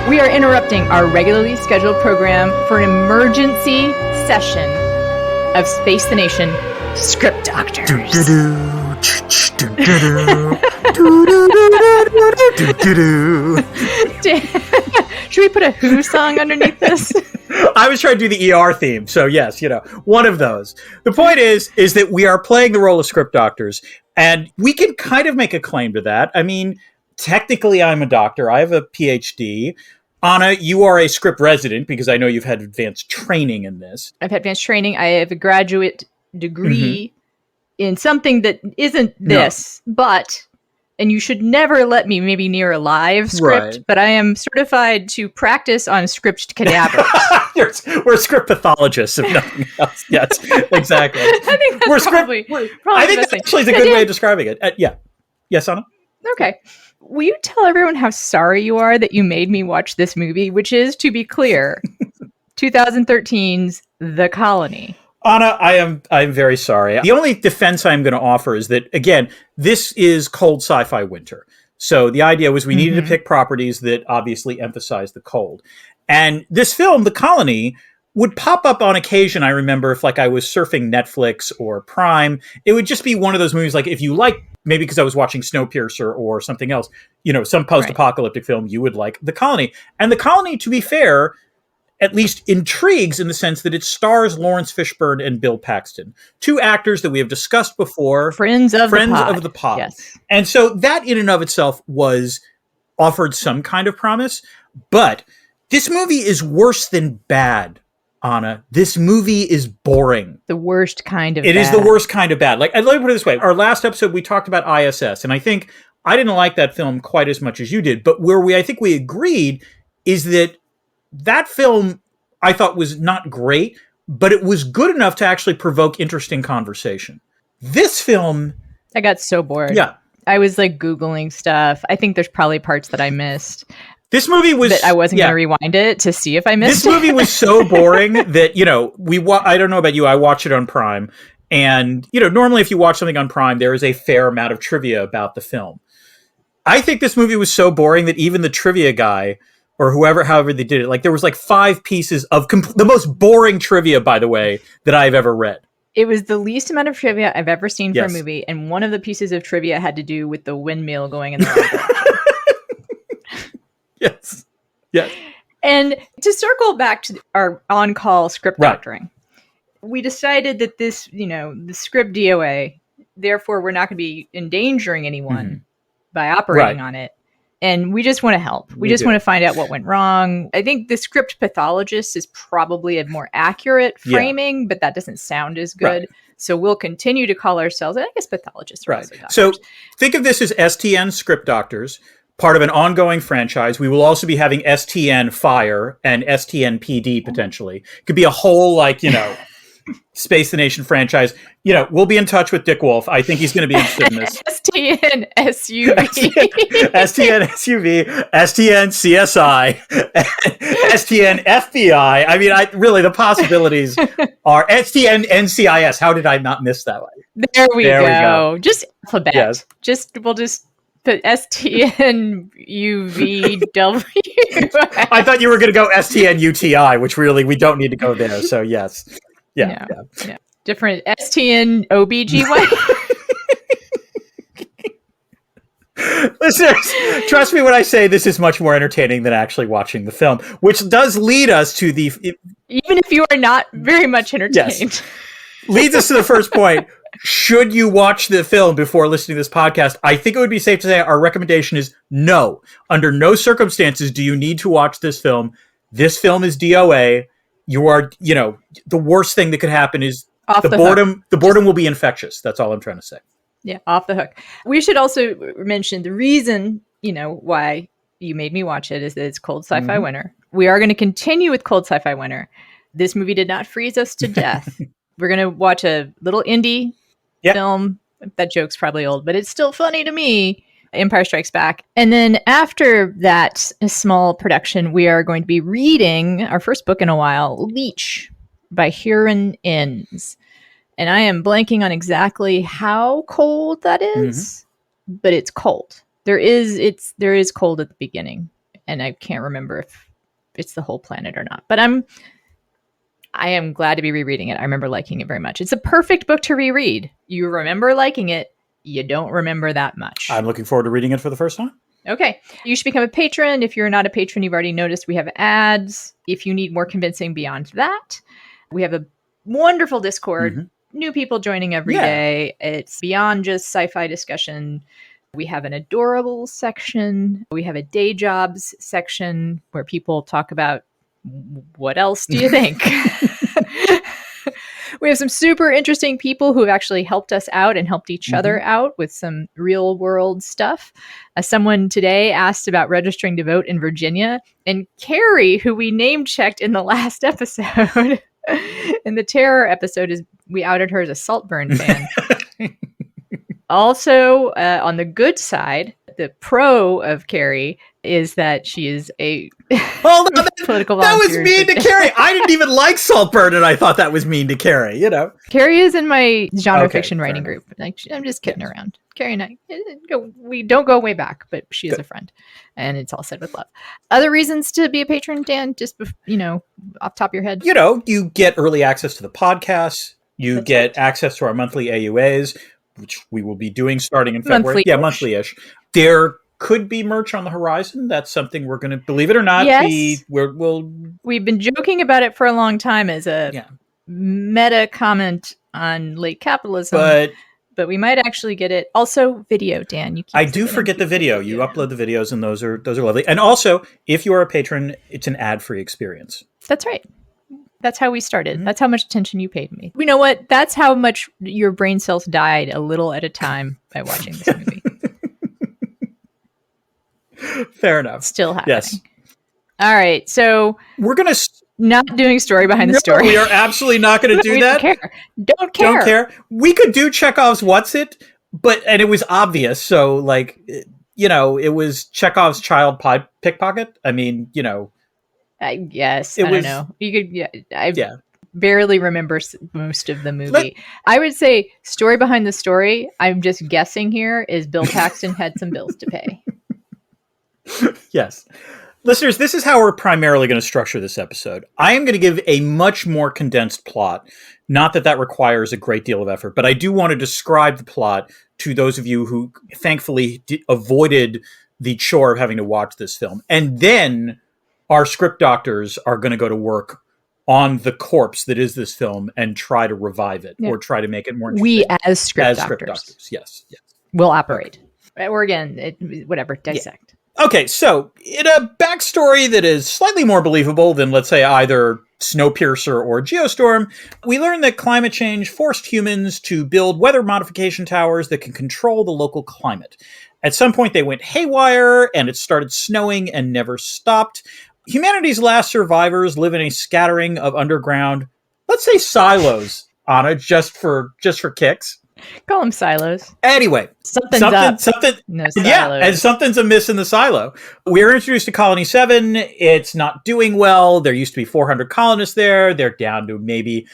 We are interrupting our regularly scheduled program for an emergency session of Space the Nation Script Doctors. Should we put a Who song underneath this? I was trying to do the ER theme, so yes, one of those. The point is that we are playing the role of script doctors, and we can kind of make a claim to that. I mean, technically, I'm a doctor. I have a PhD. Anna, you are a script resident because I know you've had advanced training in this. I've had advanced training. I have a graduate degree in something that isn't this, but... And you should never let me maybe near a live script, but I am certified to practice on script cadavers. We're script pathologists, if nothing else. Yes, exactly. I think that's probably I think that actually is a good way of describing it. Yeah. Yes, Anna? Okay. Will you tell everyone how sorry you are that you made me watch this movie, which is, to be clear, 2013's The Colony? Anna, I'm very sorry. The only defense I'm going to offer is that, again, this is cold sci-fi winter. So the idea was we needed to pick properties that obviously emphasize the cold. And this film, The Colony, would pop up on occasion, I remember, if I was surfing Netflix or Prime. It would just be one of those movies, if you like, maybe because I was watching Snowpiercer or something else, some post-apocalyptic film, you would like The Colony. And The Colony, to be fair, at least intrigues in the sense that it stars Laurence Fishburne and Bill Paxton, two actors that we have discussed before. Friends of the pod. Yes. And so that in and of itself offered some kind of promise. But this movie is worse than bad, Anna. This movie is boring. The worst kind of bad. It is the worst kind of bad. Let me put it this way. Our last episode, we talked about ISS. And I think I didn't like that film quite as much as you did. But where I think we agreed is that film, I thought, was not great, but it was good enough to actually provoke interesting conversation. This film... I got so bored. Yeah. I was Googling stuff. I think there's probably parts that I missed. This movie was... That I wasn't going to rewind it to see if I missed This movie was so boring that, I don't know about you, I watch it on Prime. And, normally if you watch something on Prime, there is a fair amount of trivia about the film. I think this movie was so boring that even the trivia guy... or however they did it. There was 5 pieces of the most boring trivia, by the way, that I've ever read. It was the least amount of trivia I've ever seen for a movie. And one of the pieces of trivia had to do with the windmill going in the wrong direction. Yes. Yes. And to circle back to our on-call script doctoring, we decided that this, the script DOA, therefore we're not going to be endangering anyone by operating on it. And we just want to help. We just want to find out what went wrong. I think the script pathologist is probably a more accurate framing, but that doesn't sound as good. Right. So we'll continue to call ourselves, I guess, pathologists. Right. So think of this as STN Script Doctors, part of an ongoing franchise. We will also be having STN Fire and STN PD potentially. Could be a whole, Space the Nation franchise. We'll be in touch with Dick Wolf. I think he's going to be interested in this. STN SUV. STN SUV, STN CSI, STN FBI. I mean, really, the possibilities are STN NCIS. How did I not miss that one? There we go. Just alphabet. Yes. We'll just put STN UVW. I thought you were going to go STN UTI, which really, we don't need to go there. So, yes. Yeah. No. Different STN OBGY. Listeners, trust me when I say this is much more entertaining than actually watching the film, which does lead us to the... Even if you are not very much entertained. Leads us to the first point. Should you watch the film before listening to this podcast? I think it would be safe to say our recommendation is no. Under no circumstances do you need to watch this film. This film is DOA. You are, the worst thing that could happen is the boredom. The boredom will be infectious. That's all I'm trying to say. Yeah, off the hook. We should also mention the reason, why you made me watch it is that it's cold sci-fi winter. We are going to continue with cold sci-fi winter. This movie did not freeze us to death. We're going to watch a little indie film. That joke's probably old, but it's still funny to me. Empire Strikes Back. And then after that small production, we are going to be reading our first book in a while, Leech by Hiran Inns. And I am blanking on exactly how cold that is, but it's cold. There is cold at the beginning. and I can't remember if it's the whole planet or not. But I am glad to be rereading it. I remember liking it very much. It's a perfect book to reread. You remember liking it. You don't remember that much. I'm looking forward to reading it for the first time. Okay. You should become a patron. If you're not a patron, you've already noticed we have ads. If you need more convincing beyond that, we have a wonderful Discord. New people joining every day. It's beyond just sci-fi discussion. We have an adorable section. We have a day jobs section where people talk about what else do you think? We have some super interesting people who have actually helped us out and helped each other out with some real world stuff. Someone today asked about registering to vote in Virginia, and Carrie, who we name checked in the last episode, in the terror episode, we outed her as a Saltburn fan. Also, on the good side, the pro of Carrie is that she is a political volunteer. That was mean to Carrie. I didn't even like Saltburn, and I thought that was mean to Carrie, you know. Carrie is in my genre fiction writing group. Like, I'm just kidding around. Carrie and I, we don't go way back, but she is a friend, and it's all said with love. Other reasons to be a patron, Dan, just, off the top of your head? You get early access to the podcast. You get access to our monthly AUAs, which we will be doing starting in February. Yeah, monthly-ish. There could be merch on the horizon. That's something we're going to, believe it or not, we've been joking about it for a long time as a meta comment on late capitalism. But we might actually get it. Also, video, Dan. I do forget the video. You upload the videos, and those are lovely. And also, if you are a patron, it's an ad-free experience. That's right. That's how we started. That's how much attention you paid me. You know what? That's how much your brain cells died a little at a time by watching this movie. Fair enough. Still happening. Yes. All right. So we're going to... Not doing story behind the story. We are absolutely not going to do that. Don't care. We could do Chekhov's What's It, and it was obvious. So, it was Chekhov's child pickpocket. I mean, I guess. I don't know. You could. I barely remember most of the movie. I would say story behind the story, I'm just guessing here, is Bill Paxton had some bills to pay. Yes. Listeners, this is how we're primarily going to structure this episode. I am going to give a much more condensed plot. Not that requires a great deal of effort, but I do want to describe the plot to those of you who thankfully avoided the chore of having to watch this film. And then our script doctors are going to go to work on the corpse that is this film and try to revive it or try to make it more interesting. We as script doctors. Yes. Will operate. Okay. Or again, dissect. Yeah. Okay, so in a backstory that is slightly more believable than, let's say, either Snowpiercer or Geostorm, we learn that climate change forced humans to build weather modification towers that can control the local climate. At some point, they went haywire, and it started snowing and never stopped. Humanity's last survivors live in a scattering of underground, let's say silos, Anna, just for kicks. Call them silos. Anyway, something. No silos. Yeah, and something's amiss in the silo. We're introduced to Colony 7. It's not doing well. There used to be 400 colonists there. They're down to maybe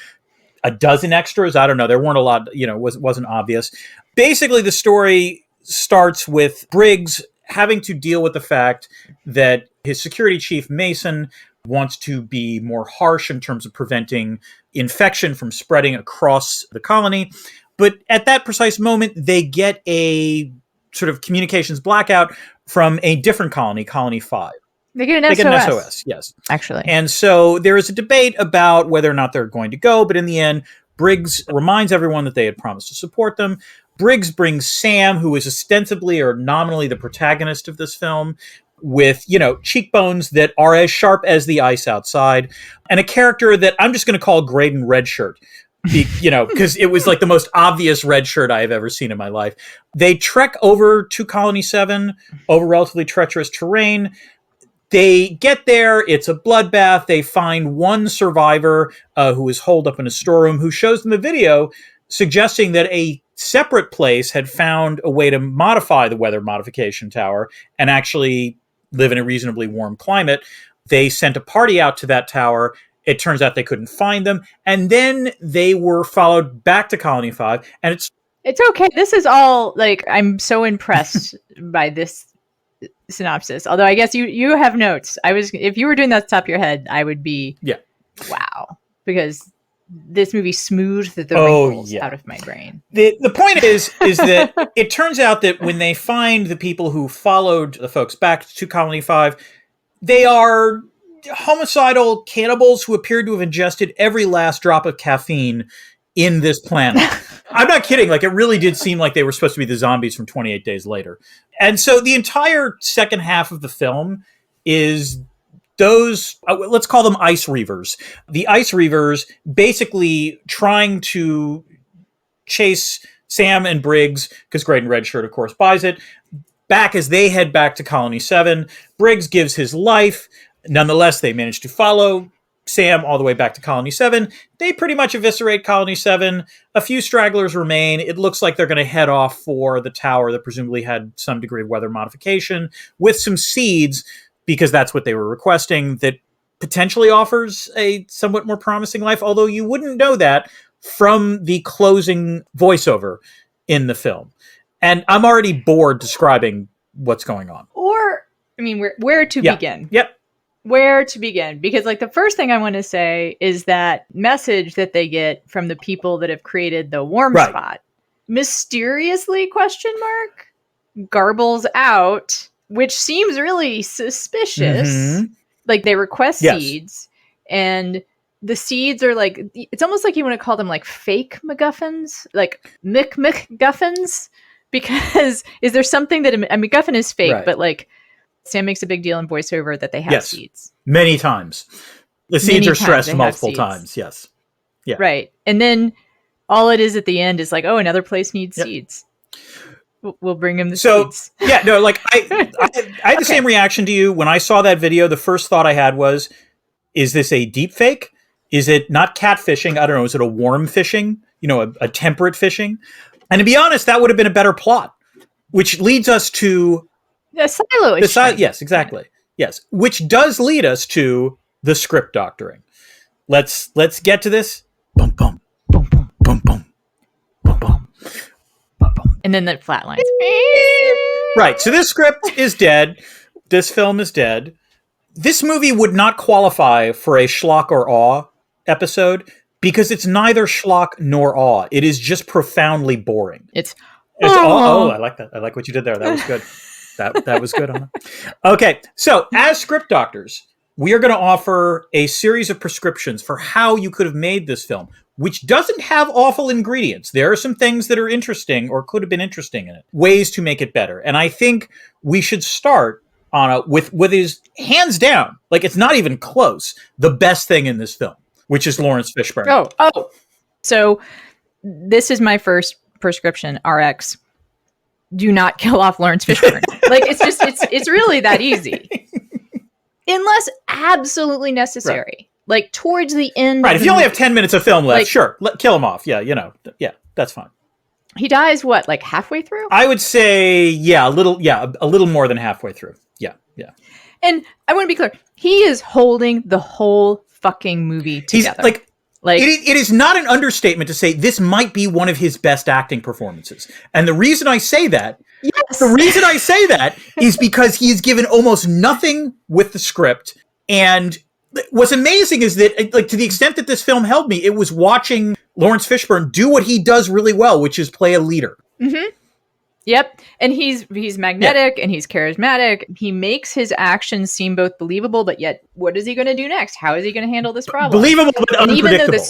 a dozen extras. I don't know. There weren't a lot. Wasn't obvious. Basically, the story starts with Briggs having to deal with the fact that his security chief, Mason, wants to be more harsh in terms of preventing infection from spreading across the colony. But at that precise moment, they get a sort of communications blackout from a different colony, Colony 5. They get an SOS, yes. Actually. And so there is a debate about whether or not they're going to go. But in the end, Briggs reminds everyone that they had promised to support them. Briggs brings Sam, who is ostensibly or nominally the protagonist of this film, with, cheekbones that are as sharp as the ice outside, and a character that I'm just going to call Graydon Redshirt. Because it was like the most obvious red shirt I have ever seen in my life. They trek over to Colony 7 over relatively treacherous terrain. They get there. It's a bloodbath. They find one survivor who is holed up in a storeroom who shows them a video suggesting that a separate place had found a way to modify the weather modification tower and actually live in a reasonably warm climate. They sent a party out to that tower. It turns out they couldn't find them. And then they were followed back to Colony 5. And it's okay. This is all, I'm so impressed by this synopsis. Although I guess you have notes. If you were doing that at the top of your head, I would be wow, because this movie smoothed the wrinkles out of my brain. The point is that it turns out that when they find the people who followed the folks back to Colony 5, they are homicidal cannibals who appear to have ingested every last drop of caffeine in this planet. I'm not kidding. Like, it really did seem like they were supposed to be the zombies from 28 Days Later. And so the entire second half of the film is those, let's call them ice reavers. The ice reavers basically trying to chase Sam and Briggs, because Graydon Redshirt, of course, buys it, back as they head back to Colony 7. Briggs gives his life. Nonetheless, they manage to follow Sam all the way back to Colony 7. They pretty much eviscerate Colony 7. A few stragglers remain. It looks like they're going to head off for the tower that presumably had some degree of weather modification with some seeds, because that's what they were requesting, that potentially offers a somewhat more promising life, although you wouldn't know that from the closing voiceover in the film. And I'm already bored describing what's going on. Or, I mean, where to begin? Yep. Where to begin? Because, like, the first thing I want to say is that message that they get from the people that have created the warm spot mysteriously, garbles out, which seems really suspicious. Mm-hmm. Like, they request seeds, and the seeds are like, it's almost like you want to call them like fake MacGuffins, like MacGuffins, because is there something that a MacGuffin is fake, but like, Sam makes a big deal in voiceover that they have seeds. Many times. The seeds are stressed multiple times. Yes. Yeah. Right. And then all it is at the end is like, oh, another place needs seeds. We'll bring him the seeds. Yeah, no, like I had the same reaction to you when I saw that video. The first thought I had was, is this a deep fake? Is it not catfishing? I don't know. Is it a warm fishing? You know, a temperate fishing? And to be honest, that would have been a better plot, which leads us to the silo issue. Yes, exactly. Yes, which does lead us to the script doctoring. Let's get to this. Boom, boom, boom, boom, boom, boom, boom, boom, boom. And then the flat lines. Right. So this script is dead. This film is dead. This movie would not qualify for a schlock or awe episode because it's neither schlock nor awe. It is just profoundly boring. It's oh, I like that. I like what you did there. That was good. That was good. Anna. Okay, so as script doctors, we are going to offer a series of prescriptions for how you could have made this film, which doesn't have awful ingredients. There are some things that are interesting or could have been interesting in it, ways to make it better. And I think we should start, Anna, with what is hands down, like it's not even close, the best thing in this film, which is Laurence Fishburne. Oh. So this is my first prescription, RX. Do not kill off Laurence Fishburne. Like, it's really that easy. Unless absolutely necessary. Right. Like, towards the end. Right. If you only have 10 minutes of film left, like, sure. Kill him off. Yeah, that's fine. He dies, what, like halfway through? I would say, a little more than halfway through. Yeah. And I want to be clear. He is holding the whole fucking movie together. He's like it is not an understatement to say this might be one of his best acting performances. And the reason I say that is because he is given almost nothing with the script. And what's amazing is that, like, to the extent that this film held me, it was watching Laurence Fishburne do what he does really well, which is play a leader. Mm-hmm. Yep. And he's magnetic and he's charismatic. He makes his actions seem both believable, but yet what is he going to do next? How is he going to handle this problem? Believable but unpredictable.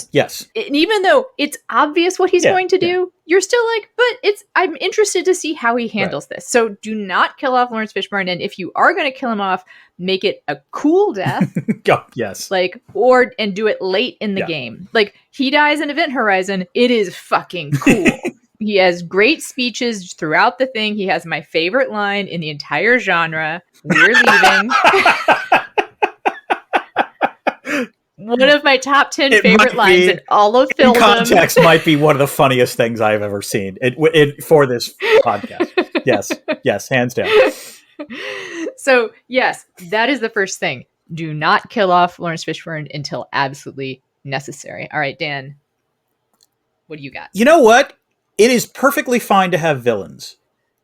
Even though it's obvious what he's going to do, you're still like, but I'm interested to see how he handles this. So do not kill off Laurence Fishburne. And if you are going to kill him off, make it a cool death. Yes. Like, and do it late in the game. Like, he dies in Event Horizon. It is fucking cool. He has great speeches throughout the thing. He has my favorite line in the entire genre. We're leaving. One of my top 10 favorite lines in all of film. In context, might be one of the funniest things I've ever seen for this podcast. Yes, hands down. So, yes, that is the first thing. Do not kill off Laurence Fishburne until absolutely necessary. All right, Dan, what do you got? You know what? It is perfectly fine to have villains.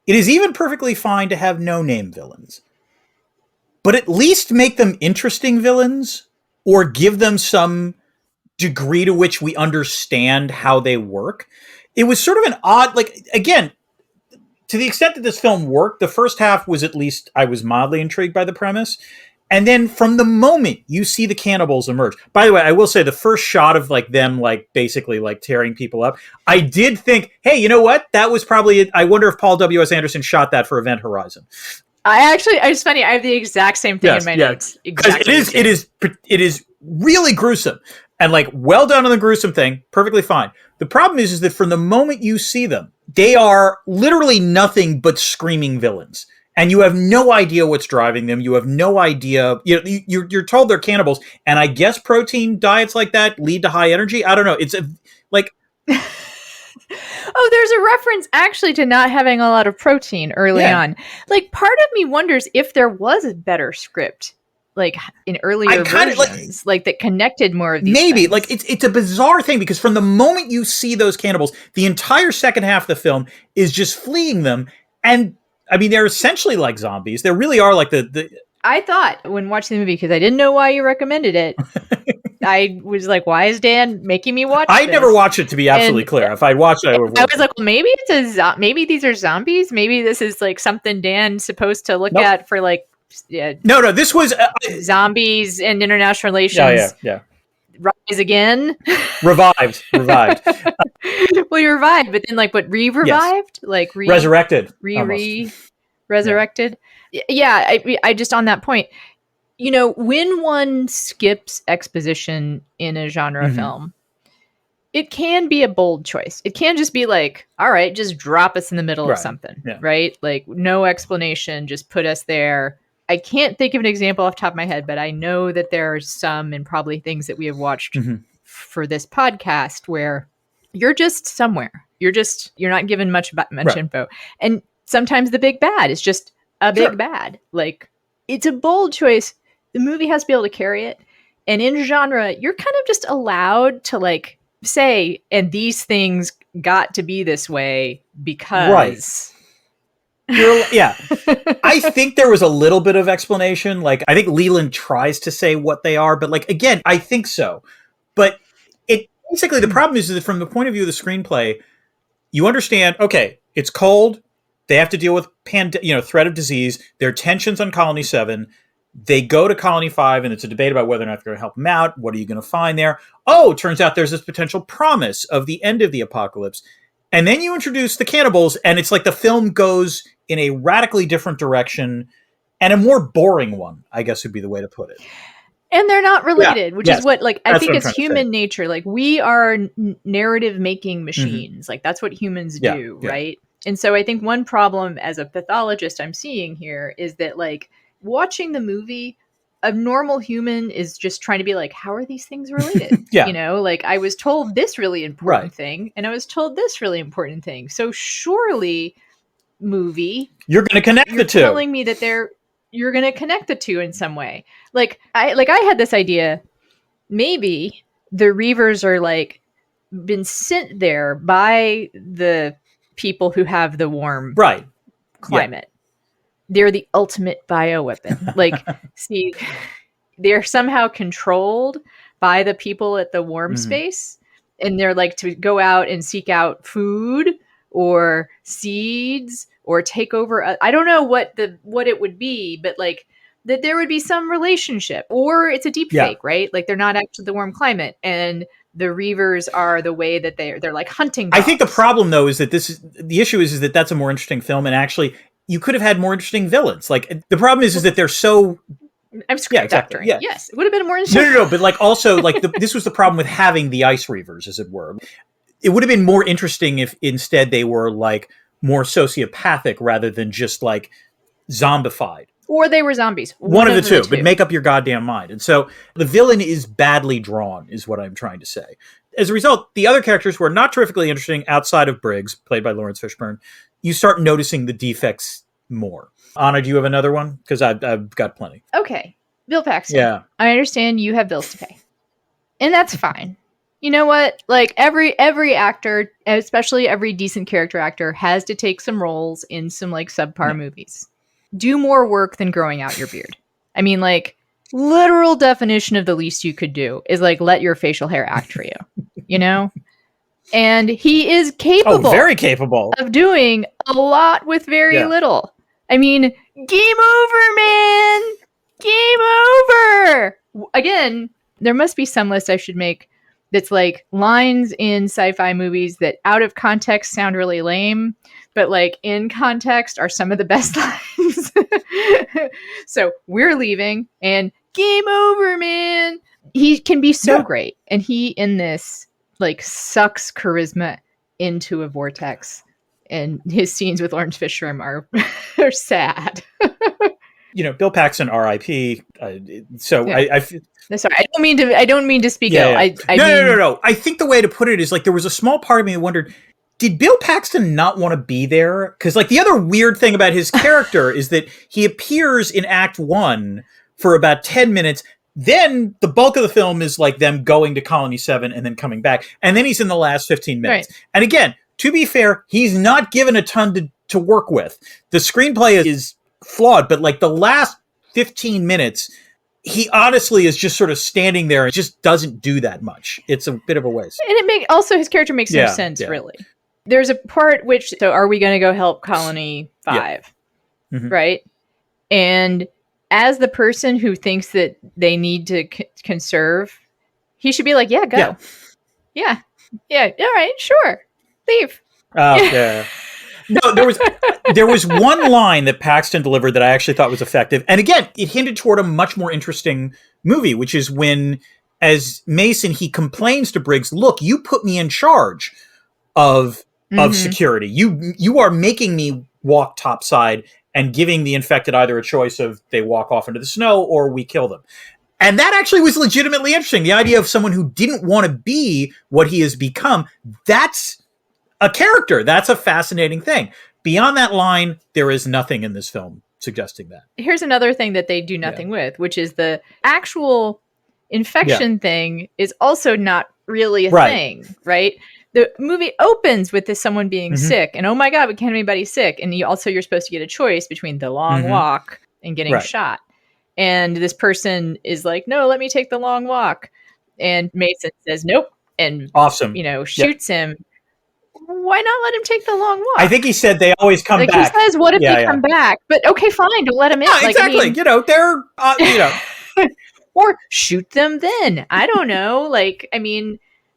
It is even perfectly fine to have no-name villains. But at least make them interesting villains or give them some degree to which we understand how they work. It was sort of an odd, like, again, to the extent that this film worked, the first half was at least, I was mildly intrigued by the premise. And then from the moment you see the cannibals emerge, by the way, I will say the first shot of like them, like basically like tearing people up, I did think, hey, you know what? That was probably it. I wonder if Paul W.S. Anderson shot that for Event Horizon. It's funny. I have the exact same thing in my notes. Exactly. It is really gruesome and like well done on the gruesome thing. Perfectly fine. The problem is that from the moment you see them, they are literally nothing but screaming villains. And you have no idea what's driving them. You have no idea. You're told they're cannibals. And I guess protein diets like that lead to high energy. I don't know. It's like... Oh, there's a reference actually to not having a lot of protein early on. Like, part of me wonders if there was a better script, like in earlier versions, like that connected more of these things. Like it's a bizarre thing because from the moment you see those cannibals, the entire second half of the film is just fleeing them. And I mean, they're essentially like zombies. They really are like the... I thought when watching the movie, because I didn't know why you recommended it, I was like, why is Dan making me watch I never watched it, to be absolutely clear. If I'd watched it, I would have. I was like, well, maybe maybe these are zombies. Maybe this is like something Dan's supposed to look at for like... No, this was... zombies and international relations. Yeah. Rise again. Revived. Well, you revived, but then like what, re-revived? Yes. Like resurrected. Resurrected. Yeah, I just on that point, when one skips exposition in a genre film, it can be a bold choice. It can just be like, all right, just drop us in the middle of something, right? Like no explanation, just put us there. I can't think of an example off the top of my head, but I know that there are some, and probably things that we have watched for this podcast, where you're just somewhere. You're not given much info. And sometimes the big bad is just a big bad. Like, it's a bold choice. The movie has to be able to carry it. And in genre, you're kind of just allowed to like say, and these things got to be this way because... I think there was a little bit of explanation. Like, I think Leland tries to say what they are, but like, again, I think so. But it basically, the problem is that from the point of view of the screenplay, you understand, okay, it's cold. They have to deal with threat of disease. There are tensions on Colony 7. They go to Colony 5, and it's a debate about whether or not they're going to help them out. What are you going to find there? Oh, it turns out there's this potential promise of the end of the apocalypse. And then you introduce the cannibals, and it's like the film goes in a radically different direction, and a more boring one, I guess would be the way to put it. And they're not related, which is what, like, I think it's human nature. nature. Like, we are narrative making machines. Like, that's what humans do, right? And so I think one problem as a pathologist I'm seeing here is that, like, watching the movie, a normal human is just trying to be like, how are these things related? Like, I was told this really important thing, and I was told this really important thing. So surely, movie, you're going to connect the two. You're telling me that you're going to connect the two in some way. Like I had this idea, maybe the Reavers are like been sent there by the people who have the warm climate. They're the ultimate bioweapon. Like, see, they're somehow controlled by the people at the warm space, and they're like to go out and seek out food or seeds or take over. I don't know what it would be, but like that there would be some relationship, or it's a deep fake, right? Like, they're not actually the warm climate, and the Reavers are the way that they're like hunting dogs. I think the problem though is that the issue is that that's a more interesting film, and actually you could have had more interesting villains. Like, the problem is that they're so... I'm script doctoring. Yeah. Yes, it would have been more interesting. No. But like, also, like, this was the problem with having the Ice Reavers, as it were. It would have been more interesting if instead they were like more sociopathic rather than just like zombified. Or they were zombies. One of the two, but make up your goddamn mind. And so the villain is badly drawn, is what I'm trying to say. As a result, the other characters who are not terrifically interesting outside of Briggs, played by Laurence Fishburne, you start noticing the defects more. Anna, do you have another one? Because I've got plenty. Okay. Bill Paxton. Yeah. I understand you have bills to pay. And that's fine. you know what? Like every actor, especially every decent character actor, has to take some roles in some like subpar movies. Do more work than growing out your beard. I mean, like, literal definition of the least you could do is like let your facial hair act for you, you know? And he is capable. Oh, very capable of doing a lot with very little. I mean, game over, man. Game over. Again, there must be some list I should make that's like lines in sci-fi movies that out of context sound really lame, but like in context are some of the best lines. So we're leaving and game over, man. He can be so great. And he in this like sucks charisma into a vortex. And his scenes with Laurence Fishburne are sad. You know, Bill Paxton, R.I.P. So Yeah. I sorry, I don't mean to speak ill. No. I think the way to put it is like there was a small part of me that wondered, did Bill Paxton not want to be there? Because like the other weird thing about his character is that he appears in Act 1 for about 10 minutes. Then the bulk of the film is like them going to Colony 7 and then coming back. And then he's in the last 15 minutes. Right. And again, to be fair, he's not given a ton to work with. The screenplay is flawed, but like the last 15 minutes, he honestly is just sort of standing there and just doesn't do that much. It's a bit of a waste. And also his character makes no sense, really. There's a part which, so are we going to go help Colony 5? Yeah. Mm-hmm. Right? And as the person who thinks that they need to conserve, he should be like, yeah, go. Yeah. All right, sure. Leave. Yeah. No, there was one line that Paxton delivered that I actually thought was effective. And again, it hinted toward a much more interesting movie, which is when, as Mason, he complains to Briggs, look, you put me in charge of security. You are making me walk topside and giving the infected either a choice of they walk off into the snow or we kill them. And that actually was legitimately interesting. The idea of someone who didn't want to be what he has become, that's a character. That's a fascinating thing. Beyond that line, there is nothing in this film suggesting that. Here's another thing that they do nothing with, which is the actual infection thing is also not really a thing, right? The movie opens with someone being sick, and oh my God, we can't have anybody sick. And you're supposed to get a choice between the long walk and getting shot. And this person is like, no, let me take the long walk. And Mason says, nope. And, shoots him. Why not let him take the long walk? I think he said they always come back. He says, what if they come back? But okay, fine, don't let him in. Yeah, exactly. They're, or shoot them then. I don't know.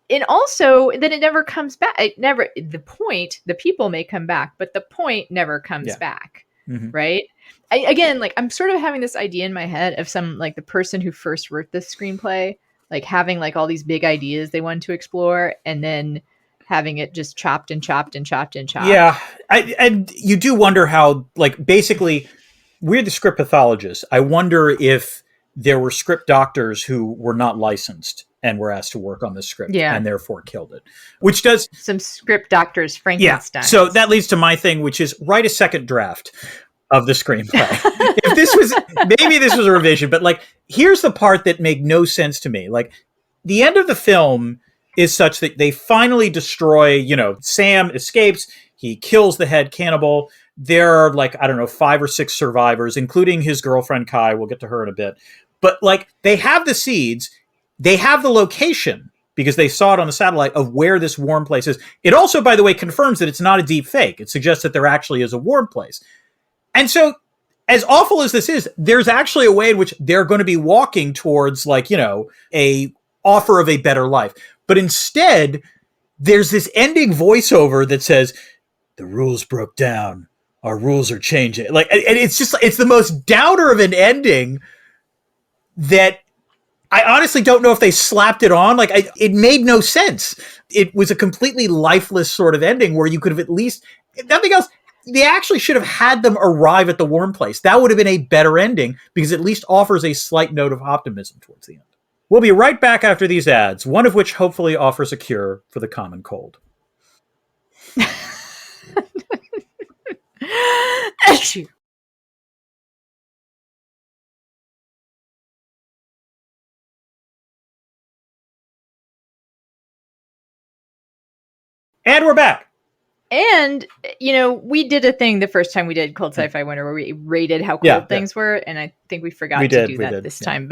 And also that it never comes back. The people may come back, but the point never comes back. Mm-hmm. Right. I'm sort of having this idea in my head of some, like the person who first wrote this screenplay, like having like all these big ideas they wanted to explore and then having it just chopped and chopped and chopped and chopped. Yeah. And you do wonder how, like, basically we're the script pathologists. I wonder if there were script doctors who were not licensed and were asked to work on this script and therefore killed it, which does some script doctors Frankenstein. Yeah. So that leads to my thing, which is write a second draft of the screenplay. Maybe this was a revision, but like, here's the part that made no sense to me. Like the end of the film is such that they finally destroy, Sam escapes. He kills the head cannibal. There are 5 or 6 survivors, including his girlfriend, Kai. We'll get to her in a bit. But they have the seeds. They have the location because they saw it on the satellite of where this warm place is. It also, by the way, confirms that it's not a deep fake. It suggests that there actually is a warm place. And so as awful as this is, there's actually a way in which they're going to be walking towards a offer of a better life. But instead, there's this ending voiceover that says, the rules broke down. Our rules are changing. And it's the most downer of an ending that I honestly don't know if they slapped it on. It made no sense. It was a completely lifeless sort of ending where you could have at least, if nothing else, they actually should have had them arrive at the warm place. That would have been a better ending because it at least offers a slight note of optimism towards the end. We'll be right back after these ads, one of which hopefully offers a cure for the common cold. And we're back. And, we did a thing the first time we did Cold Sci-Fi Winter where we rated how cold things were. And I think we forgot to do that this time.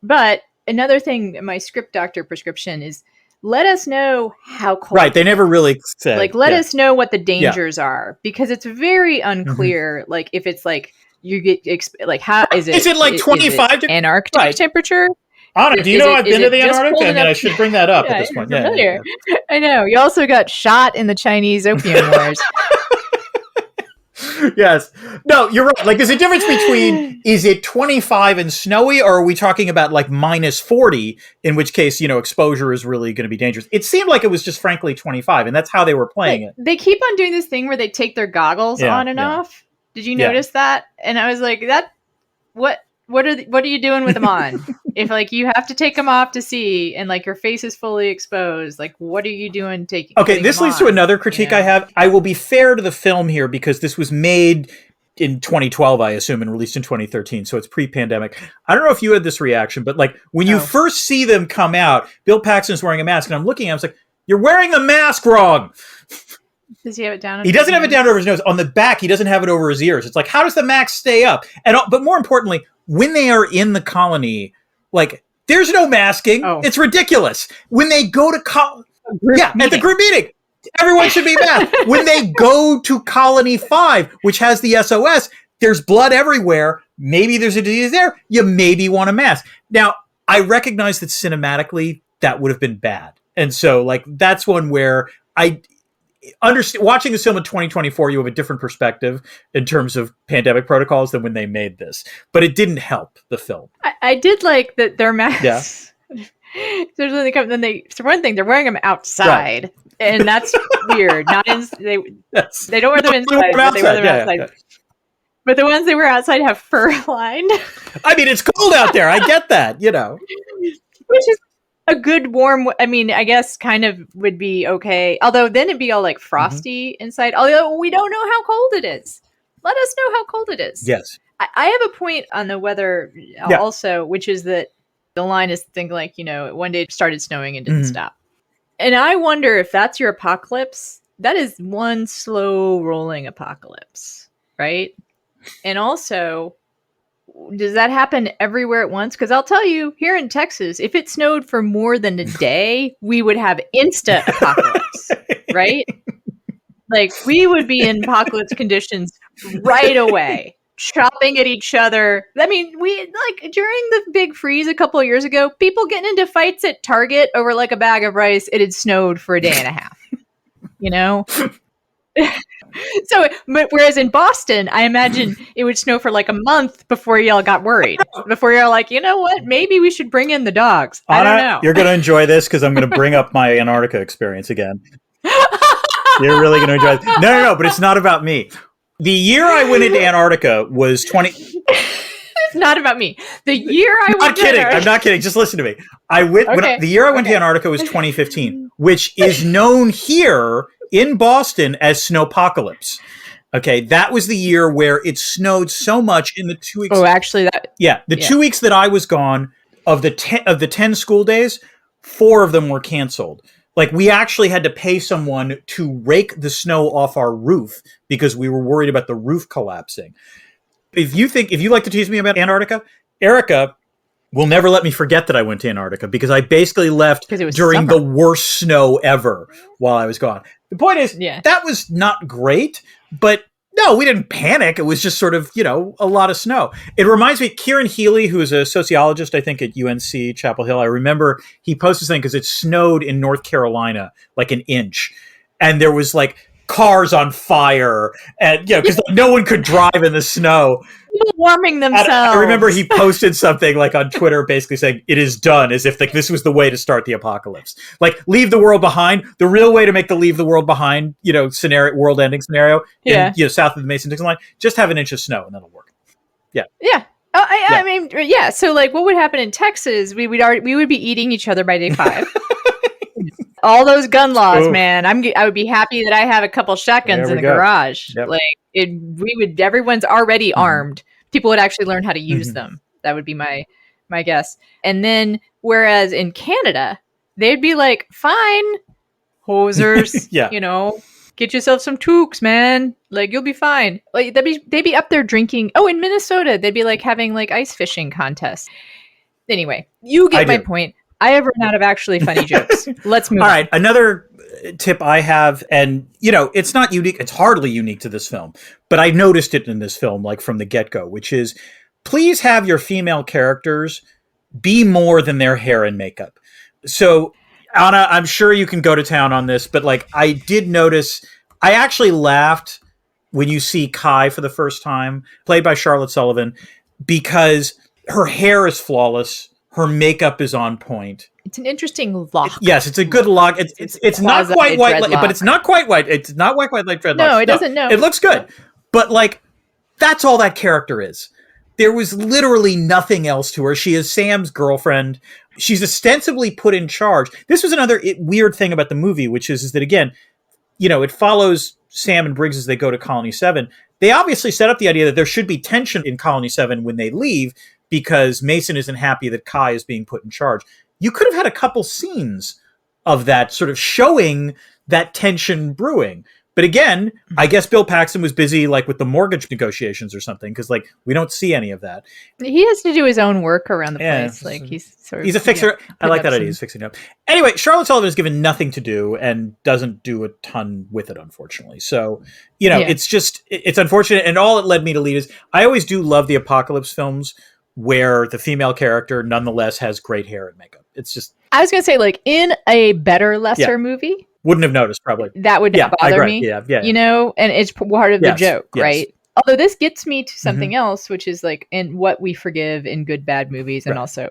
But another thing, my script doctor prescription is let us know how cold. Right. They never really said. Like, let us know what the dangers are, because it's very unclear. Like, if it's like you get, like, how is it? Is it like 25 degrees? Antarctic temperature? Anna, do you know I've been to the Antarctic? I mean, I should bring that up at this point. Yeah. I know. You also got shot in the Chinese Opium Wars. Yes. No, you're right. Like, there's a difference between, is it 25 and snowy, or are we talking about like minus 40, in which case, exposure is really going to be dangerous. It seemed like it was just frankly 25, and that's how they were playing it. They keep on doing this thing where they take their goggles on and off. Did you notice that? And I was like, what are you doing with them on? If like you have to take them off to see, and like your face is fully exposed, like what are you doing taking? Okay, this leads to another critique I have. I will be fair to the film here because this was made in 2012, I assume, and released in 2013, so it's pre-pandemic. I don't know if you had this reaction, but like when you first see them come out, Bill Paxton's wearing a mask, and I'm looking at him, I was like, "You're wearing the mask wrong." Does he have it down? He doesn't have it down over his nose. On the back, he doesn't have it over his ears. It's like, how does the mask stay up? But more importantly, when they are in the colony, like, there's no masking. Oh. It's ridiculous. When they go to at the group meeting, everyone should be masked. When they go to Colony 5, which has the SOS, there's blood everywhere. Maybe there's a disease there. You maybe want a mask. Now, I recognize that cinematically that would have been bad. And so, like, that's one where I understand. Watching this film in 2024, you have a different perspective in terms of pandemic protocols than when they made this. But it didn't help the film. I did like that their masks. Yeah. So when they come, for one thing, they're wearing them outside, right. And that's weird. Not in they don't wear them inside, but they wear them outside. Yeah. But the ones they wear outside have fur lined. I mean, it's cold out there. I get that, Which is a good warm, I mean, I guess kind of would be okay. Although then it'd be all like frosty inside. Although we don't know how cold it is. Let us know how cold it is. Yes. I have a point on the weather also, which is that the line is thing like, one day it started snowing and didn't stop. And I wonder if that's your apocalypse. That is one slow rolling apocalypse, right? And also, does that happen everywhere at once? Because I'll tell you, here in Texas, if it snowed for more than a day, we would have instant apocalypse, right? Like, we would be in apocalypse conditions right away, chopping at each other. I mean, during the big freeze a couple of years ago, people getting into fights at Target over like a bag of rice. It had snowed for a day and a half, So, but whereas in Boston, I imagine it would snow for like a month before y'all got worried. Before y'all like, you know what? Maybe we should bring in the dogs. I don't know. You're going to enjoy this because I'm going to bring up my Antarctica experience again. You're really going to enjoy it. No, but it's not about me. The year I went into Antarctica was 20... It's not about me. The year I went to Antarctica... I'm not kidding. Just listen to me. The year I went to Antarctica was 2015, which is known here in Boston as snowpocalypse. Okay, that was the year where it snowed so much in the 2 weeks. Oh, actually, 2 weeks that I was gone, of the 10 school days, 4 of them were canceled. Like, we actually had to pay someone to rake the snow off our roof because we were worried about the roof collapsing. If you like to tease me about Antarctica, Erica will never let me forget that I went to Antarctica because I basically left during the worst snow ever while I was gone. The point is, that was not great, but no, we didn't panic. It was just sort of, a lot of snow. It reminds me, Kieran Healy, who is a sociologist, I think, at UNC Chapel Hill, I remember he posted something because it snowed in North Carolina like an inch. And there was like cars on fire and, because no one could drive in the snow. People warming themselves. I remember he posted something like on Twitter basically saying it is done, as if like this was the way to start the apocalypse. Like, leave the world behind. The real way to make the leave the world behind, scenario, world ending scenario, south of the Mason-Dixon line, just have an inch of snow and that'll work. Yeah. Yeah. I mean, yeah. So like what would happen in Texas, we would be eating each other by day 5. All those gun laws, man. I would be happy that I have a couple shotguns in the garage. Yep. Like everyone's already armed. People would actually learn how to use them. That would be my guess. And then, whereas in Canada, they'd be like, fine, Hosers, Yeah. you know, get yourself some toques, man. Like, you'll be fine. Like, they'd be up there drinking. Oh, in Minnesota, they'd be like having like ice fishing contests. Anyway, you get my point. I have run out of actually funny jokes. Let's move on. All right, another tip I have, and you know, it's not unique, it's hardly unique to this film, but I noticed it in this film, like from the get-go, which is please have your female characters be more than their hair and makeup. So, Anna, I'm sure you can go to town on this, but like I did notice, I actually laughed when you see Kai for the first time, played by Charlotte Sullivan, because her hair is flawless. Her makeup is on point. It's an interesting lock. Yes, it's a good lock. It's not quite white, but it's not quite white. It's not white like dreadlocks. No, it doesn't. No, it looks good, but like that's all that character is. There was literally nothing else to her. She is Sam's girlfriend. She's ostensibly put in charge. This was another weird thing about the movie, which is that again, you know, it follows Sam and Briggs as they go to Colony 7. They obviously set up the idea that there should be tension in Colony 7 when they leave, because Mason isn't happy that Kai is being put in charge. You could have had a couple scenes of that sort of showing that tension brewing. But again, I guess Bill Paxton was busy like with the mortgage negotiations or something, because like we don't see any of that. He has to do his own work around the place. Like he's a fixer. I like that idea. He's fixing it up. Anyway, Charlotte Sullivan is given nothing to do and doesn't do a ton with it, unfortunately. So, you know, it's unfortunate. And all it led me to lead is I always do love the apocalypse films where the female character nonetheless has great hair and makeup. It's just... I was going to say, like, in a better, lesser movie... Wouldn't have noticed, probably. That would not bother me. Yeah. You know? And it's part of the joke, right? Although this gets me to something else, which is, like, in what we forgive in good, bad movies, and also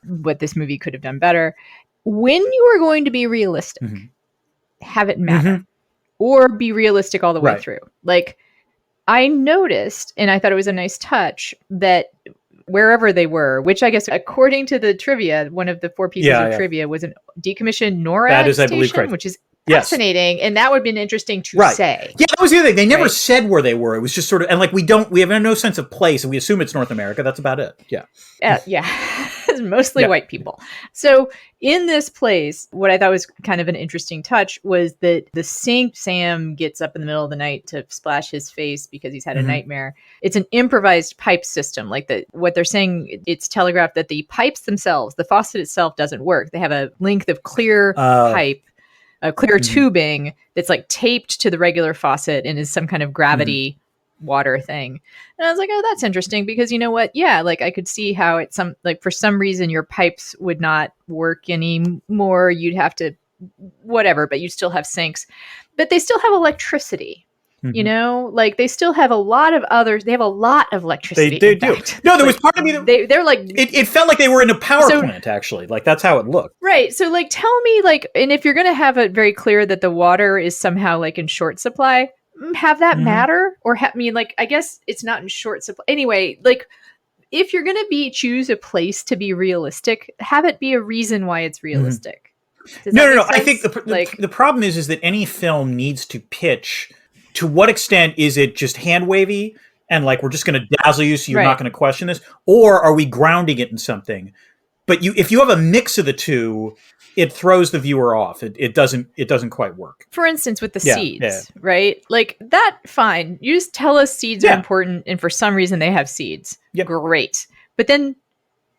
what this movie could have done better. When you are going to be realistic, have it matter. Or be realistic all the way through. Like, I noticed, and I thought it was a nice touch, that... wherever they were, which I guess according to the trivia, one of the 4 pieces of trivia was a decommissioned NORAD station, I believe, correct. Which is fascinating, and that would have been interesting to say. Yeah, that was the other thing. They never said where they were. It was just sort of, and like we have no sense of place, and we assume it's North America. That's about it. Yeah. It's mostly white people. So in this place, what I thought was kind of an interesting touch was that the sink Sam gets up in the middle of the night to splash his face because he's had a nightmare. It's an improvised pipe system. Like what they're saying, it's telegraphed that the pipes themselves, the faucet itself doesn't work. They have a length of clear pipe, a clear tubing that's like taped to the regular faucet and is some kind of gravity water thing. And I was like, oh, that's interesting, because you know what? Yeah, like I could see how it's for some reason your pipes would not work anymore. You'd have to whatever, but you'd still have sinks. But they still have electricity. You know, like they still have a lot of others. They have a lot of electricity. They do. No, there was part of me that they're like it felt like they were in a power plant, actually. Like that's how it looked. Right. So like tell me, like, and if you're gonna have it very clear that the water is somehow like in short supply, have that matter? Or like I guess it's not in short supply. Anyway, like if you're gonna choose a place to be realistic, have it be a reason why it's realistic. No. I think the problem is that any film needs to pitch. To what extent is it just hand wavy and like we're just going to dazzle you so you're not going to question this, or are we grounding it in something? But if you have a mix of the two, it throws the viewer off. It doesn't quite work. For instance, with the seeds, right? Like that, fine. You just tell us seeds are important, and for some reason they have seeds. Great, but then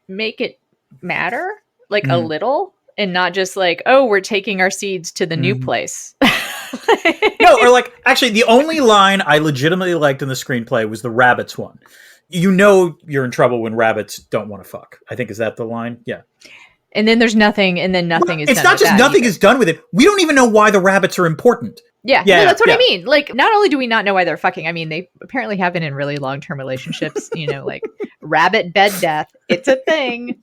make it matter like a little, and not just like, oh, we're taking our seeds to the new place. No, or like, actually, the only line I legitimately liked in the screenplay was the rabbits one. You know you're in trouble when rabbits don't want to fuck. I think, is that the line? Yeah. And then there's nothing, and then nothing is done. It's not just nothing is done with it. We don't even know why the rabbits are important. Yeah, no, that's what I mean. Like, not only do we not know why they're fucking, I mean, they apparently have been in really long-term relationships, you know, like rabbit bed death. It's a thing.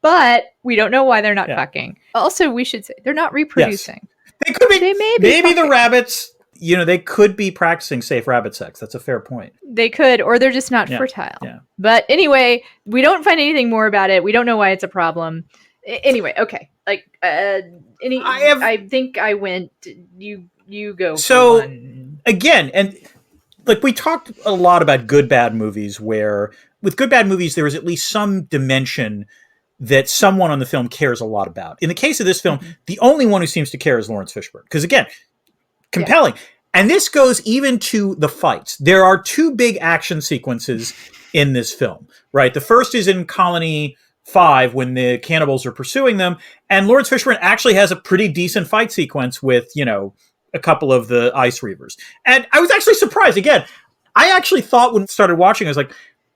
But we don't know why they're not fucking. Also, we should say they're not reproducing. Yes. They could be. They may be maybe the rabbits, you know, they could be practicing safe rabbit sex. That's a fair point. They could, or they're just not fertile. Yeah. But anyway, we don't find anything more about it. We don't know why it's a problem. Anyway, okay. Like, I think I went. You go. So again, and like we talked a lot about good bad movies, where with good bad movies there is at least some dimension that someone on the film cares a lot about. In the case of this film, the only one who seems to care is Laurence Fishburne. Because again, compelling. Yeah. And this goes even to the fights. There are two big action sequences in this film, right? The first is in Colony 5 when the cannibals are pursuing them. And Laurence Fishburne actually has a pretty decent fight sequence with, a couple of the ice reavers. And I was actually surprised. Again, I actually thought when I started watching, I was like,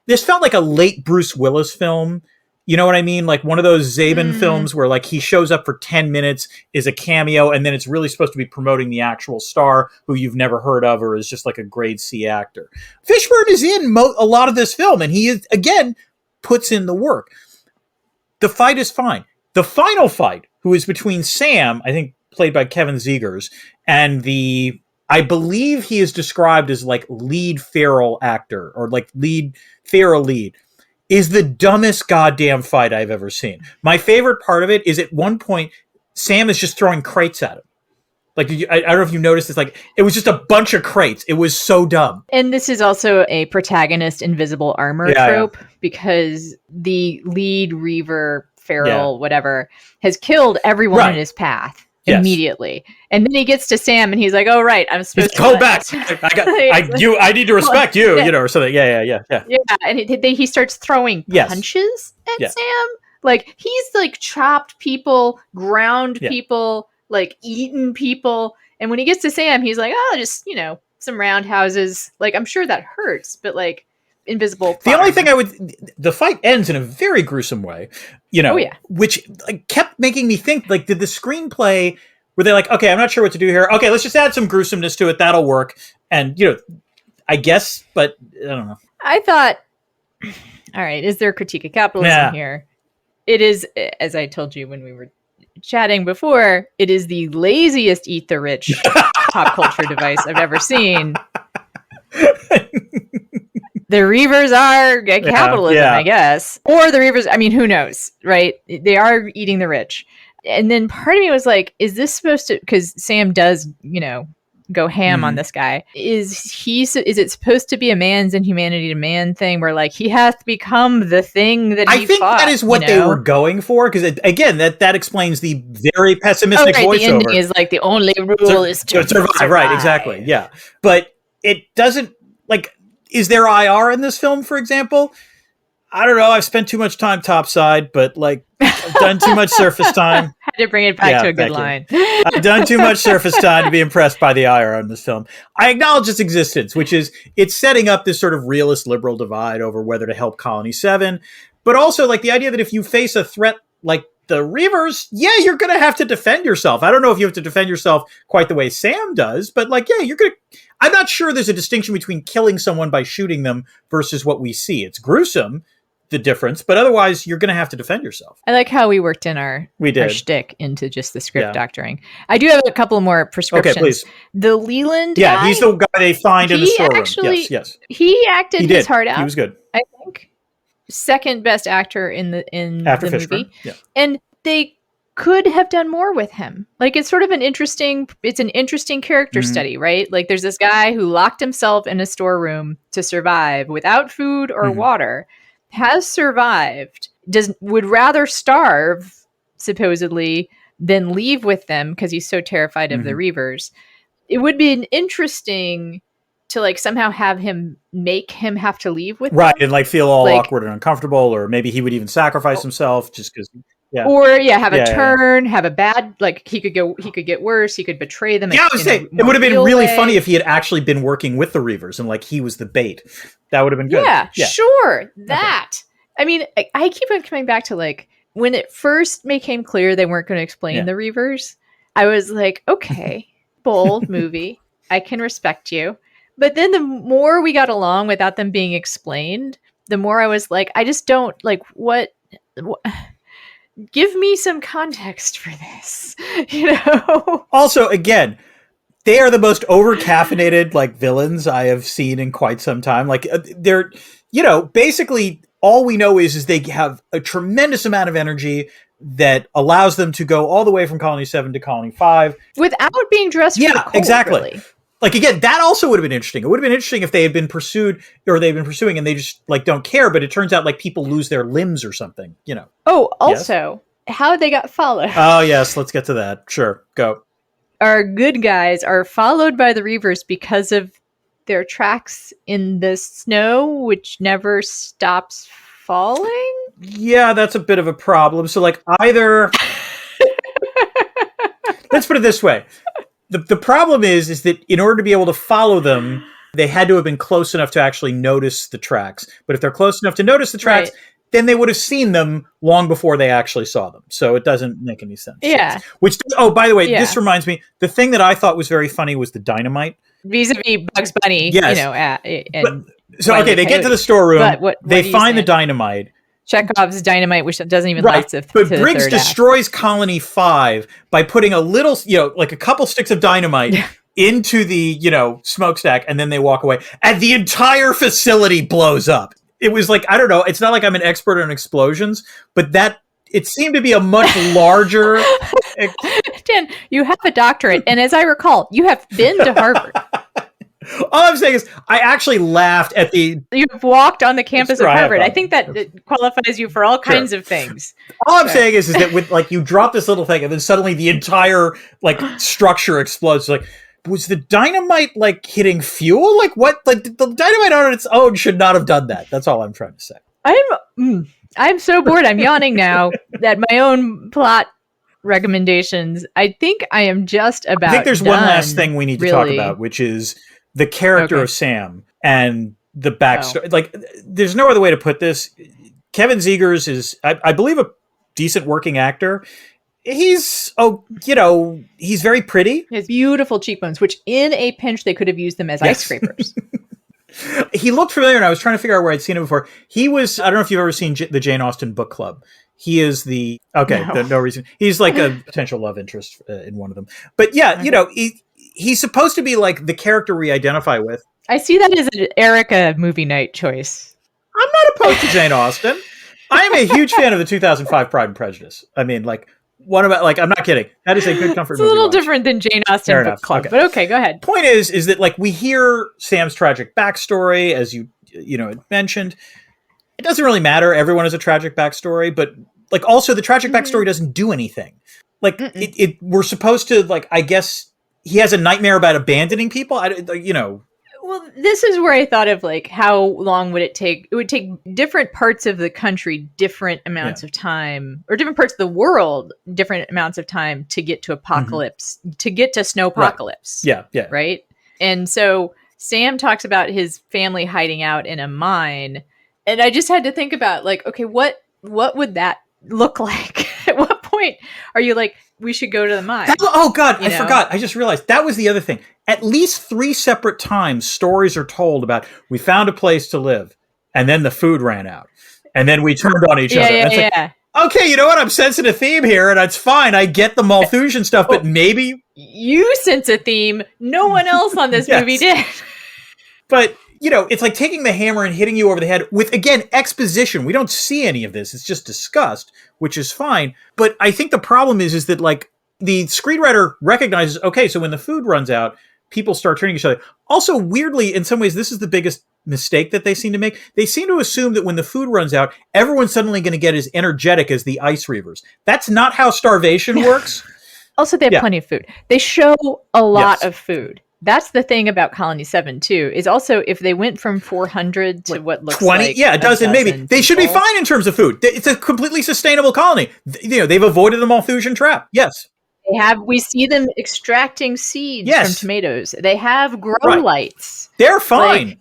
this felt like a late Bruce Willis film. You know what I mean? Like one of those Zabin films where like he shows up for 10 minutes, is a cameo, and then it's really supposed to be promoting the actual star who you've never heard of or is just like a grade C actor. Fishburne is in a lot of this film, and he is, again, puts in the work. The fight is fine. The final fight, who is between Sam, I think played by Kevin Zegers, and I believe he is described as like lead feral actor or like feral lead, is the dumbest goddamn fight I've ever seen. My favorite part of it is at one point, Sam is just throwing crates at him. Like, I don't know if you noticed this, like, it was just a bunch of crates. It was so dumb. And this is also a protagonist invisible armor trope, because the lead reaver, feral, whatever, has killed everyone in his path. Immediately, and then he gets to Sam, and he's like, "Oh right, I'm supposed to go back. I need to respect you, or something." Yeah. And he starts throwing punches at Sam. Like he's like chopped people, ground people, like eaten people. And when he gets to Sam, he's like, "Oh, just some roundhouses." Like I'm sure that hurts, but like invisible. The only thing the fight ends in a very gruesome way, which like, kept making me think, like, did the screenplay, were they like, okay, I'm not sure what to do here. Okay, let's just add some gruesomeness to it. That'll work. And, I guess, but I don't know. I thought, all right, is there a critique of capitalism here? It is, as I told you when we were chatting before, it is the laziest eat the rich pop culture device I've ever seen. The Reavers are capitalism, I guess. Or the Reavers, I mean, who knows, right? They are eating the rich. And then part of me was like, is this supposed to, because Sam does, go ham on this guy. Is it supposed to be a man's inhumanity to man thing where like he has to become the thing that he I think fought, that is what they were going for, because again, that explains the very pessimistic voiceover. The ending is like the only rule is to survive. Right, exactly, yeah. But it doesn't, like, is there IR in this film, for example? I don't know. I've spent too much time topside, but like I've done too much surface time. Had to bring it back to a good line. I've done too much surface time to be impressed by the IR on this film. I acknowledge its existence, which is it's setting up this sort of realist liberal divide over whether to help Colony 7, but also like the idea that if you face a threat like the Reavers, you're going to have to defend yourself. I don't know if you have to defend yourself quite the way Sam does, but like, you're going to, I'm not sure there's a distinction between killing someone by shooting them versus what we see. It's gruesome, the difference, but otherwise you're going to have to defend yourself. I like how we worked in our shtick into just the script doctoring. I do have a couple more prescriptions. Okay, please. The Leland guy, he's the guy they find in the storeroom. Yes. He acted his heart out. He was good. I think second best actor in the Fishburne. movie. Yeah. And they could have done more with him. Like it's sort of an interesting character study, right? Like there's this guy who locked himself in a storeroom to survive without food or water, has survived, would rather starve supposedly than leave with them because he's so terrified of the Reavers. It would be interesting to like somehow make him have to leave with them. And like feel all awkward and uncomfortable, or maybe he would even sacrifice himself just because. Yeah. Or have a turn, have a bad, like he could get worse. He could betray them. Yeah, I would say it would have been really funny if he had actually been working with the Reavers and like he was the bait. That would have been good. Yeah, sure. That. Okay. I mean, I keep on coming back to like when it first became clear they weren't going to explain the Reavers. I was like, okay, bold movie. I can respect you. But then the more we got along without them being explained, the more I was like, I just don't like what give me some context for this, Also, again, they are the most over-caffeinated, like, villains I have seen in quite some time. Like, they're, basically all we know is they have a tremendous amount of energy that allows them to go all the way from Colony 7 to Colony 5. Without being dressed for the cold, exactly. Really. Like, again, that also would have been interesting. It would have been interesting if they had been pursued, or they've been pursuing and they just like don't care, but it turns out like people lose their limbs or something, you know. Oh, also, how they got followed. Oh, yes, let's get to that. Sure, go. Our good guys are followed by the Reavers because of their tracks in the snow, which never stops falling. Yeah, that's a bit of a problem. So, like, either... Let's put it this way. The problem is that in order to be able to follow them, they had to have been close enough to actually notice the tracks. But if they're close enough to notice the tracks, then they would have seen them long before they actually saw them. So it doesn't make any sense. Yeah. Which, oh, by the way, this reminds me, the thing that I thought was very funny was the dynamite. Vis-a-vis Bugs Bunny, yes. You know. Okay, they get to the storeroom, what they find the dynamite. Chekhov's dynamite, which doesn't even last to But to Briggs the third destroys Colony 5 by putting a little, like a couple sticks of dynamite into the, smokestack, and then they walk away. And the entire facility blows up. It was like, I don't know, it's not like I'm an expert on explosions, but it seemed to be a much larger... Dan, you have a doctorate, and as I recall, you have been to Harvard. All I'm saying is, I actually laughed at the... You've walked on the campus of Harvard. I think that it qualifies you for all kinds of things. All I'm saying is that with like you drop this little thing, and then suddenly the entire like structure explodes. Like, was the dynamite like hitting fuel? Like what? Like the dynamite on its own should not have done that. That's all I'm trying to say. I'm so bored. I'm yawning now at my own plot recommendations. I think I am just about. I think there's done, one last thing we need to talk about, which is the character of Sam and the backstory. Oh. Like, there's no other way to put this. Kevin Zegers is, I believe, a decent working actor. He's, he's very pretty. He has beautiful cheekbones, which in a pinch, they could have used them as ice scrapers. He looked familiar, and I was trying to figure out where I'd seen him before. He was, I don't know if you've ever seen the Jane Austen book club. He is no reason. He's like a potential love interest in one of them. But yeah, he's supposed to be like the character we identify with. I see that as an Erica movie night choice. I'm not opposed to Jane Austen. I am a huge fan of the 2005 Pride and Prejudice. I mean, like, what about, like, I'm not kidding. That is a good comfort movie. It's a little different than Jane Austen book club, but okay, go ahead. Point is that, like, we hear Sam's tragic backstory, as you had mentioned. It doesn't really matter. Everyone has a tragic backstory, but, like, also the tragic backstory doesn't do anything. Like, we're supposed to, like, I guess he has a nightmare about abandoning people. Well, this is where I thought of, like, how long would it take? It would take different parts of the country different amounts of time, or different parts of the world different amounts of time to get to apocalypse, to get to snowpocalypse. Right. Yeah. Right? And so Sam talks about his family hiding out in a mine, and I just had to think about, like, okay, what would that look like? At what point are you like, we should go to the mine? Oh, God, I forgot. I just realized that was the other thing. At least 3 separate times, stories are told about, we found a place to live, and then the food ran out, and then we turned on each other. Like, okay, you know what? I'm sensing a theme here, and it's fine. I get the Malthusian stuff, but maybe... You sense a theme. No one else on this movie did. But, it's like taking the hammer and hitting you over the head with, again, exposition. We don't see any of this. It's just discussed, which is fine. But I think the problem is that, like, the screenwriter recognizes, okay, so when the food runs out, people start turning each other. Also, weirdly, in some ways, this is the biggest mistake that they seem to make. They seem to assume that when the food runs out, everyone's suddenly going to get as energetic as the ice reavers. That's not how starvation works. Also, they have plenty of food. They show a lot of food. That's the thing about Colony 7, too, is also if they went from 400 to what looks 20, like a dozen maybe. They should be fine in terms of food. It's a completely sustainable colony. They've avoided the Malthusian trap. Yes. We see them extracting seeds from tomatoes. They have grow lights. They're fine.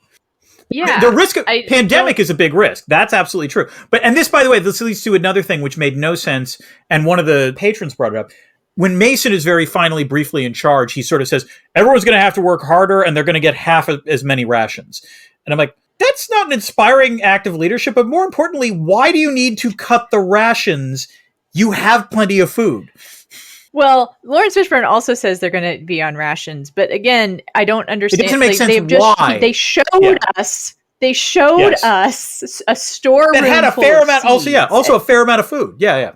The risk of pandemic is a big risk. That's absolutely true. And this, by the way, this leads to another thing which made no sense. And one of the patrons brought it up. When Mason is very finally briefly in charge, he sort of says, everyone's going to have to work harder and they're going to get half as many rations. And I'm like, that's not an inspiring act of leadership. But more importantly, why do you need to cut the rations? You have plenty of food. Well, Laurence Fishburne also says they're going to be on rations, but again, I don't understand. It doesn't make sense why. They showed us. They showed us a storeroom that had a fair amount. Also a fair amount of food. Yeah.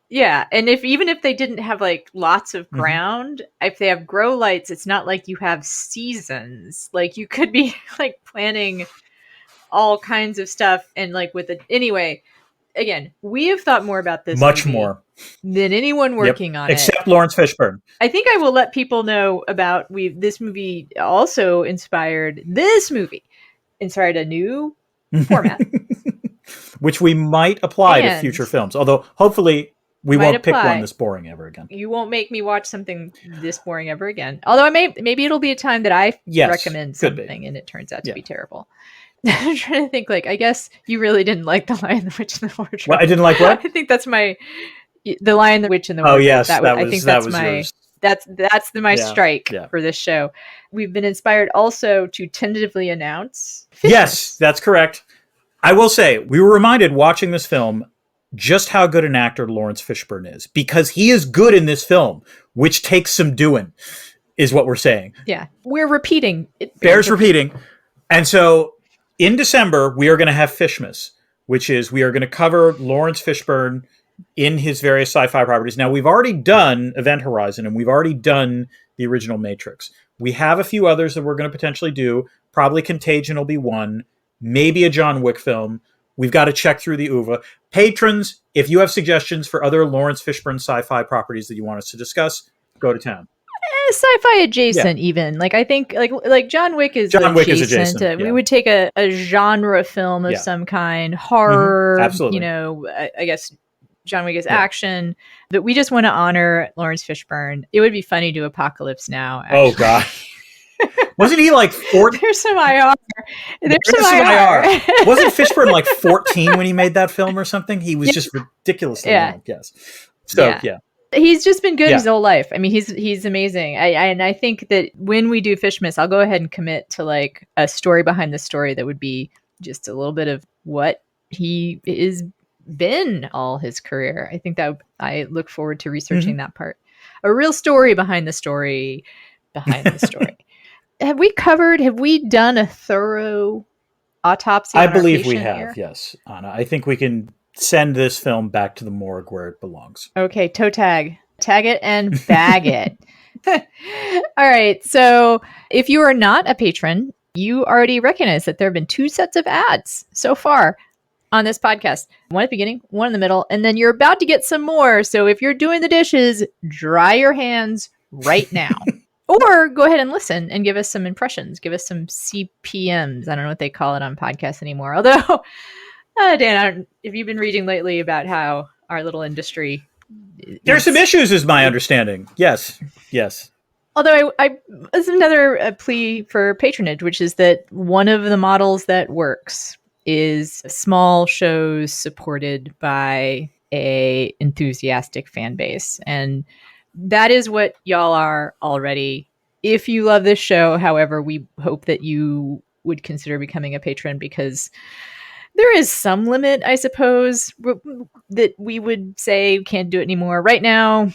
Yeah, and even if they didn't have like lots of ground, if they have grow lights, it's not like you have seasons. Like you could be like planning all kinds of stuff and like with it anyway. Again, we have thought more about this Much movie more than anyone working on it. Except Laurence Fishburne. I think I will let people know about this movie also inspired a new format. Which we might apply to future films. Although hopefully we won't pick one this boring ever again. You won't make me watch something this boring ever again. Although maybe it'll be a time that I recommend something and it turns out to be terrible. I'm trying to think, like, I guess you really didn't like The Lion, the Witch, and the Wardrobe. Well, I didn't like what? I think that's The Lion, the Witch, and the Wardrobe. Oh, yes. I think that's my strike for this show. We've been inspired also to tentatively announce Fishmas. Yes, that's correct. I will say, we were reminded watching this film just how good an actor Laurence Fishburne is, because he is good in this film, which takes some doing, is what we're saying. Yeah, we're repeating. It bears repeating. And so in December, we are going to have Fishmas, which is we are going to cover Laurence Fishburne in his various sci-fi properties. Now, we've already done Event Horizon, and we've already done the original Matrix. We have a few others that we're going to potentially do. Probably Contagion will be one. Maybe a John Wick film. We've got to check through the oeuvre. Patrons, if you have suggestions for other Laurence Fishburne sci-fi properties that you want us to discuss, go to town. Sci-fi adjacent, even. Like, I think like John Wick is adjacent. We would take a genre film of some kind, horror. Absolutely. You know, I guess John Wick is action. But we just want to honor Laurence Fishburne. It would be funny to Apocalypse Now. Actually. Oh God. Wasn't he like 14? There's some IR. There's some IR. Wasn't Fishburne like 14 when he made that film or something? He was just ridiculously young, yes. So, yeah. He's just been good his whole life. I mean, he's amazing. I think that when we do Fishmas, I'll go ahead and commit to like a story behind the story that would be just a little bit of what he is been all his career. I think that I look forward to researching that part. A real story behind the story behind the story. Have we done a thorough autopsy? I believe we have, yes, Anna. I think we can send this film back to the morgue where it belongs. Okay, toe tag. Tag it and bag it. All right, so if you are not a patron, you already recognize that there have been 2 sets of ads so far on this podcast. One at the beginning, one in the middle, and then you're about to get some more. So if you're doing the dishes, dry your hands right now. Or go ahead and listen and give us some impressions. Give us some CPMs. I don't know what they call it on podcasts anymore. Although, Dan, have you been reading lately about how our little industry... There's some issues, is my understanding. Yes. Although there's another plea for patronage, which is that one of the models that works is small shows supported by a enthusiastic fan base. And that is what y'all are already. If you love this show, however, we hope that you would consider becoming a patron, because there is some limit, I suppose, that we would say can't do it anymore. Right now,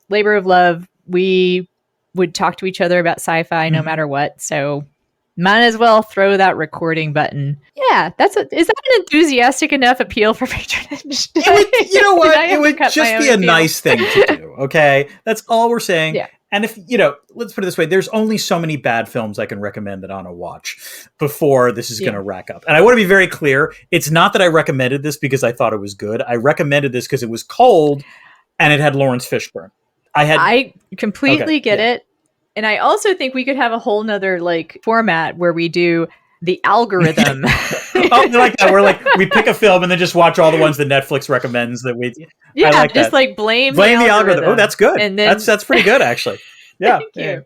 labor of love, we would talk to each other about sci-fi no matter what. So might as well throw that recording button. Yeah, is that an enthusiastic enough appeal for patronage? You know what? It would just be a nice thing to do, okay? That's all we're saying. Yeah. And if, let's put it this way, there's only so many bad films I can recommend that Anna watch before this is going to rack up. And I want to be very clear. It's not that I recommended this because I thought it was good. I recommended this because it was cold and it had Laurence Fishburne. I completely get it. And I also think we could have a whole nother format where we do the algorithm. Like that. Where we pick a film and then just watch all the ones that Netflix recommends that we. Yeah, just blame the algorithm. Oh, that's good. And then, that's pretty good actually. Yeah. Thank you.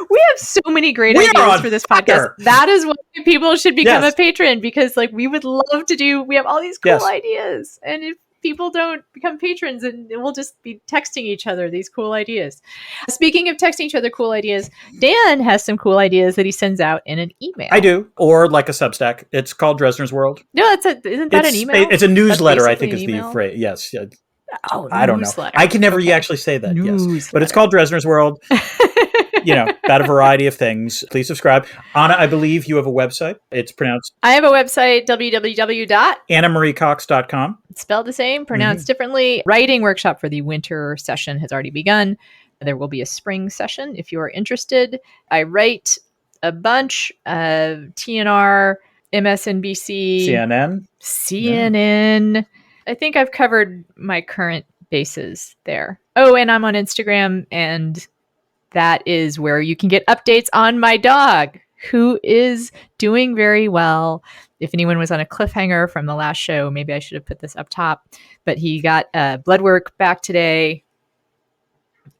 We have so many great ideas for this podcast. That is why people should become a patron, because we would love to do. We have all these cool ideas, and if people don't become patrons, and we'll just be texting each other these cool ideas. Speaking of texting each other cool ideas, Dan has some cool ideas that he sends out in an email. I do, or like a Substack. It's called Dresner's World. No, isn't that an email? It's a newsletter, I think is the phrase. Yes. Oh, I don't know. I can never actually say that. Yes, but it's called Dresner's World. about a variety of things. Please subscribe. Anna, I believe you have a website. It's pronounced... I have a website, www.annamariecox.com. It's spelled the same, pronounced differently. Writing workshop for the winter session has already begun. There will be a spring session if you are interested. I write a bunch of TNR, MSNBC, CNN. Yeah. I think I've covered my current bases there. Oh, and I'm on Instagram, and that is where you can get updates on my dog, who is doing very well. If anyone was on a cliffhanger from the last show, maybe I should have put this up top, but he got blood work back today.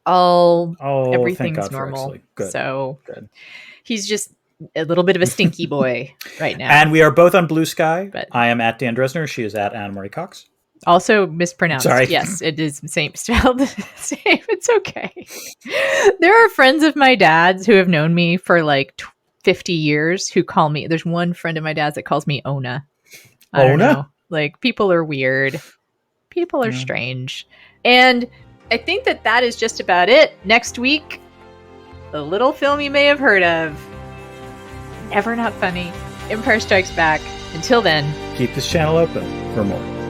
Everything's normal. Good. So good. He's just a little bit of a stinky boy right now. And we are both on Blue Sky. But I am at Dan Dresner. She is at Anna Marie Cox. Also mispronounced. Sorry. Yes, it is same spelled the same. It's okay. There are friends of my dad's who have known me for like 50 years who call me. There's one friend of my dad's that calls me Ona. I don't know. Like, people are weird. People are strange. And I think that is just about it. Next week, the little film you may have heard of, Never Not Funny, Empire Strikes Back. Until then, keep this channel open for more.